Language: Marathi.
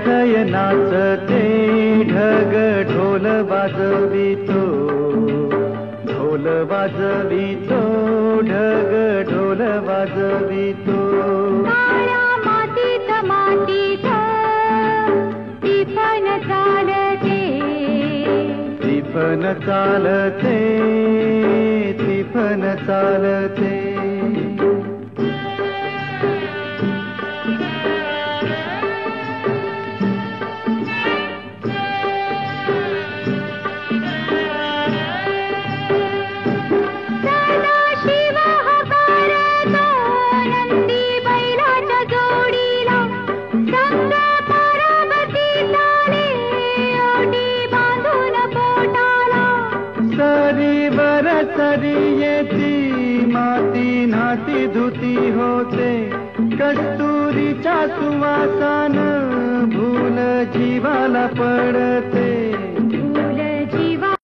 थय नाचते ढग ढोल वाजवितो, ढोल वाजवितो ढग ढोल वाजवितो. काळ्या मातीत मातीत टिपण चालते, टिपण चालते, टिपण चालते. सरी येती माती नाती धुती होते, कस्तुरीच्या सुवासान भूल जीवाला पडते.